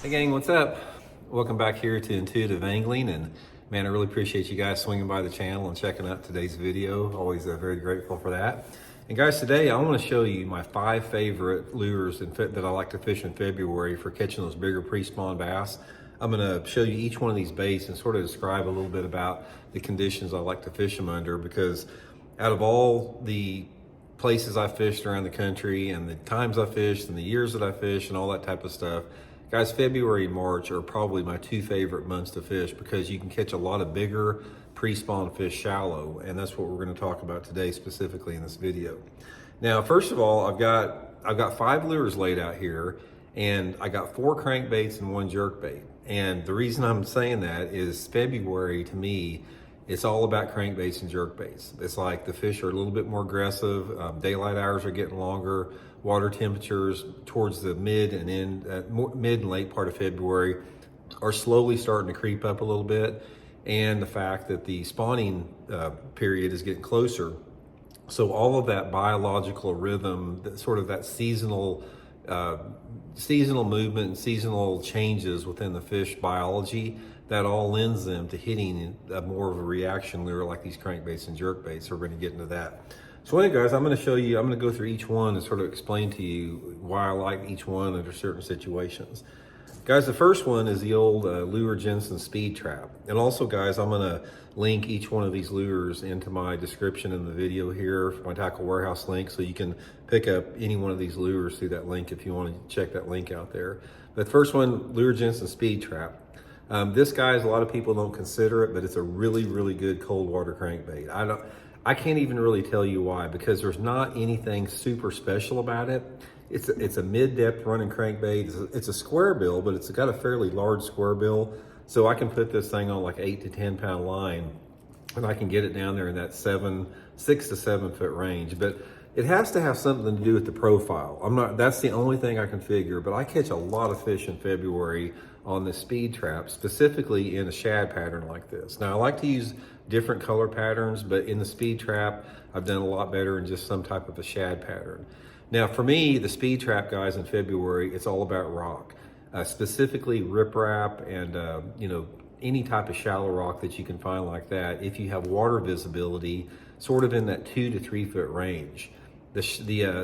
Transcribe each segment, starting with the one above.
Hey gang, what's up? Welcome back here to Intuitive Angling, and man, I really appreciate you guys swinging by the channel and checking out today's video. Always very grateful for that. And guys, today I want to show you my 5 favorite lures that I like to fish in February for catching those bigger pre-spawn bass. I'm going to show you each one of these baits and sort of describe a little bit about the conditions I like to fish them under, because out of all the places I fished around the country and the times I fished and the years that I fished and all that type of stuff, guys, February and March are probably my 2 favorite months to fish because you can catch a lot of bigger pre-spawn fish shallow, and that's what we're going to talk about today specifically in this video. Now, first of all, I've got 5 lures laid out here, and I got 4 crankbaits and 1 jerkbait. And the reason I'm saying that is February, to me, it's all about crankbaits and jerkbaits. It's like the fish are a little bit more aggressive, daylight hours are getting longer, water temperatures towards the mid and late part of February are slowly starting to creep up a little bit, and the fact that the spawning period is getting closer. So all of that biological rhythm, that seasonal movement and seasonal changes within the fish biology, that all lends them to hitting more of a reaction lure like these crankbaits and jerkbaits. So we're going to get into that. So anyway, guys, I'm going to go through each one and sort of explain to you why I like each one under certain situations. Guys, the first one is the old Lure Jensen speed trap. And also, guys, I'm going to link each one of these lures into my description in the video here, my Tackle Warehouse link, so you can pick up any one of these lures through that link if you want to check that link out there. But the first one, Lure Jensen speed trap. This, guys, a lot of people don't consider it, but it's a really, really good cold water crankbait. I can't even really tell you why, because there's not anything super special about it. It's a mid-depth running crankbait. It's a square bill, but it's got a fairly large square bill. So I can put this thing on like 8 to 10 pound line, and I can get it down there in that 6 to 7 foot range. But it has to have something to do with the profile. That's the only thing I can figure, but I catch a lot of fish in February on the speed trap, specifically in a shad pattern like this. Now, I like to use different color patterns, but in the speed trap, I've done a lot better in just some type of a shad pattern. Now, for me, the speed trap, guys, in February, it's all about rock, specifically riprap and, any type of shallow rock that you can find like that. If you have water visibility, sort of in that 2 to 3 foot range. The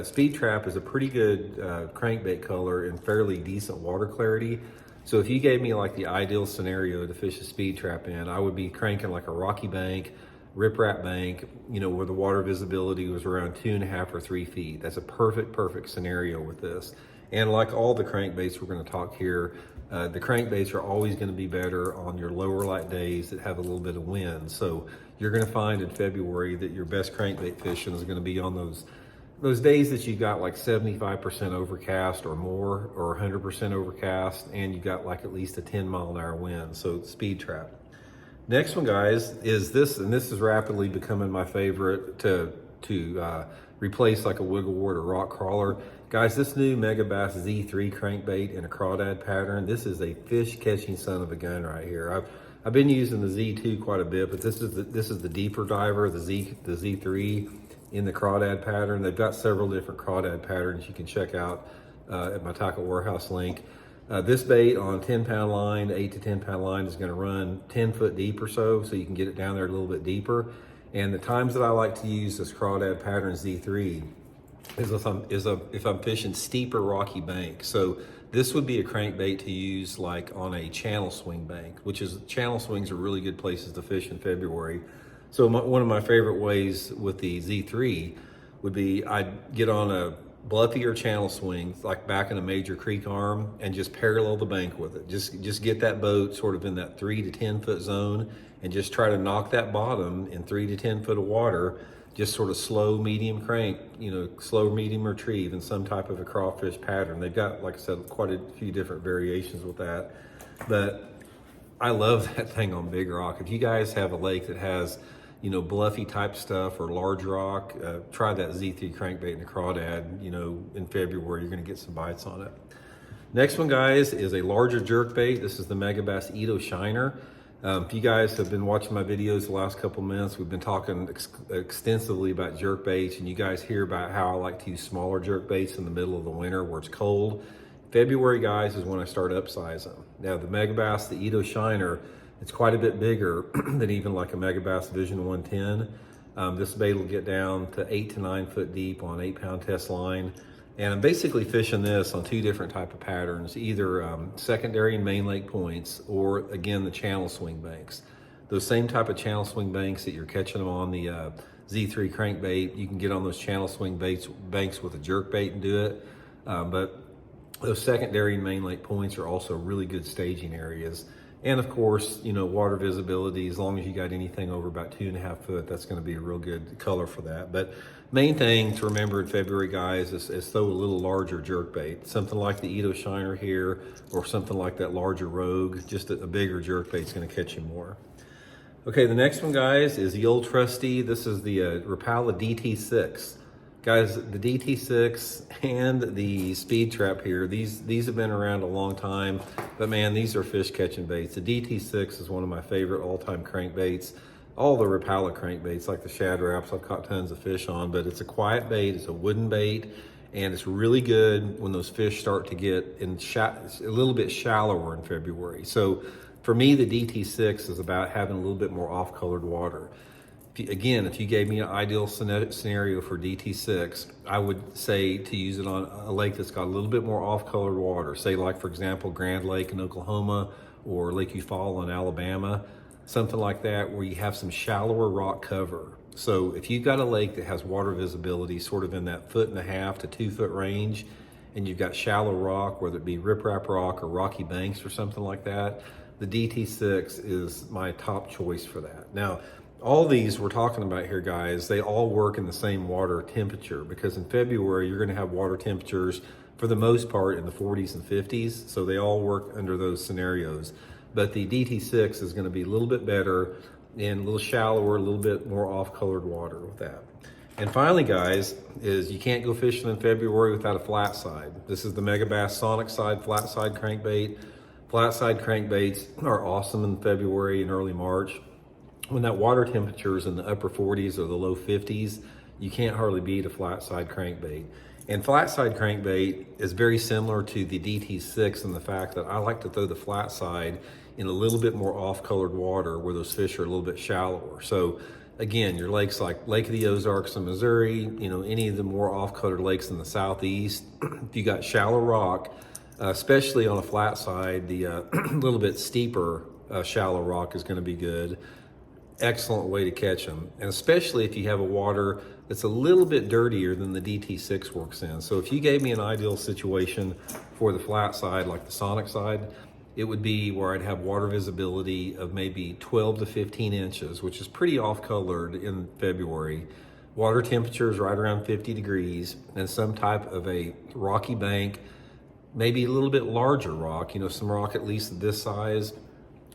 speed trap is a pretty good crankbait color and fairly decent water clarity. So if you gave me like the ideal scenario to fish a speed trap in, I would be cranking like a rocky bank, riprap bank, where the water visibility was around 2.5 or 3 feet. That's a perfect scenario with this. And like all the crankbaits we're going to talk here, the crankbaits are always going to be better on your lower light days that have a little bit of wind. So you're going to find in February that your best crankbait fishing is going to be on those days that you got like 75% overcast or more, or 100% overcast, and you got like at least a 10-mile-an-hour wind. So speed trap. Next one, guys, is this, and this is rapidly becoming my favorite to replace like a wiggle wart or rock crawler. Guys, this new Megabass Z3 crankbait in a crawdad pattern, this is a fish catching son of a gun right here. I've been using the Z2 quite a bit, but this is the deeper diver, the Z3 in the crawdad pattern. They've got several different crawdad patterns you can check out at my Tackle Warehouse link. This bait on 10-pound line, 8 to 10-pound line, is going to run 10 foot deep or so you can get it down there a little bit deeper. And the times that I like to use this crawdad pattern Z3 is if I'm fishing steeper rocky bank. So this would be a crankbait to use like on a channel swing bank, channel swings are really good places to fish in February. So one of my favorite ways with the Z3 would be I'd get on a bluffier channel swing, like back in a major creek arm, and just parallel the bank with it. Just get that boat sort of in that 3 to 10 foot zone and just try to knock that bottom in 3 to 10 foot of water, just sort of slow, medium crank, slow, medium retrieve in some type of a crawfish pattern. They've got, like I said, quite a few different variations with that. But I love that thing on big rock. If you guys have a lake that has bluffy type stuff or large rock, try that Z3 crankbait in the crawdad. In February, you're going to get some bites on it. Next one, guys, is a larger jerkbait. This is the Megabass Edo Shiner. If you guys have been watching my videos the last couple months, we've been talking extensively about jerkbaits, and you guys hear about how I like to use smaller jerkbaits in the middle of the winter where it's cold February, guys, is when I start upsizing. Now the Megabass, the Edo Shiner, it's quite a bit bigger than even like a Megabass Vision 110. This bait will get down to 8 to 9 foot deep on 8-pound test line. And I'm basically fishing this on 2 different type of patterns, either secondary and main lake points, or again, the channel swing banks. Those same type of channel swing banks that you're catching them on the Z3 crankbait, you can get on those channel swing banks with a jerkbait and do it. But those secondary and main lake points are also really good staging areas. And of course, you know, water visibility, as long as you got anything over about 2.5 foot, that's going to be a real good color for that. But main thing to remember in February, guys, is throw a little larger jerkbait, something like the Edo Shiner here, or something like that larger Rogue. Just a bigger jerkbait is going to catch you more. Okay, the next one, guys, is the old trusty. This is the Rapala DT6. Guys, the DT6 and the Speed Trap here, these have been around a long time, but man, these are fish catching baits. The DT6 is one of my favorite all-time crankbaits. All the Rapala crankbaits, like the Shad Raps, I've caught tons of fish on, but it's a quiet bait, it's a wooden bait, and it's really good when those fish start to get in a little bit shallower in February. So for me, the DT6 is about having a little bit more off-colored water. Again, if you gave me an ideal scenario for DT6, I would say to use it on a lake that's got a little bit more off-colored water. Say like, for example, Grand Lake in Oklahoma or Lake Eufaula in Alabama, something like that, where you have some shallower rock cover. So if you've got a lake that has water visibility sort of in that 1.5 to 2 foot range, and you've got shallow rock, whether it be riprap rock or rocky banks or something like that, the DT6 is my top choice for that. Now, all these we're talking about here, guys, they all work in the same water temperature, because in February, you're gonna have water temperatures for the most part in the 40s and 50s. So they all work under those scenarios. But the DT6 is gonna be a little bit better in a little shallower, a little bit more off-colored water with that. And finally, guys, is you can't go fishing in February without a flat side. This is the Megabass Sonic Side flat side crankbait. Flat side crankbaits are awesome in February and early March. When that water temperature is in the upper 40s or the low 50s, you can't hardly beat a flat side crankbait. And flat side crankbait is very similar to the DT6 in the fact that I like to throw the flat side in a little bit more off-colored water where those fish are a little bit shallower. So again, your lakes like Lake of the Ozarks in Missouri, you know, any of the more off-colored lakes in the southeast, if you got shallow rock, especially on a flat side, the little bit steeper shallow rock is going to be good. Excellent way to catch them, and especially if you have a water that's a little bit dirtier than the DT6 works in. So if you gave me an ideal situation for the flat side, like the Sonic side, it would be where I'd have water visibility of maybe 12 to 15 inches, which is pretty off-colored in February. Water temperatures right around 50 degrees, and some type of a rocky bank, maybe a little bit larger rock, you know, some rock at least this size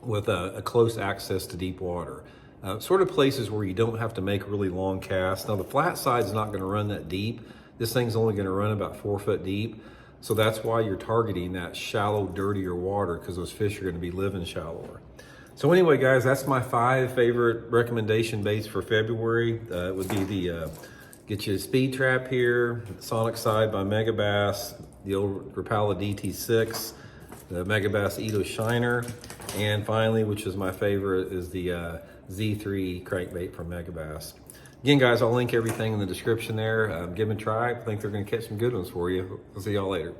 with a close access to deep water. Sort of places where you don't have to make really long casts. Now the flat side is not going to run that deep. This thing's only going to run about 4 foot deep. So that's why you're targeting that shallow, dirtier water, because those fish are going to be living shallower. So anyway, guys, that's my 5 favorite recommendation baits for February. It would be the get you a Speed Trap here, Sonic Side by Megabass, the old Rapala DT6, the Megabass Edo Shiner, and finally, which is my favorite, is the Z3 crankbait from Megabass. Again, guys, I'll link everything in the description there. Give them a try. I think they're going to catch some good ones for you. I'll see y'all later.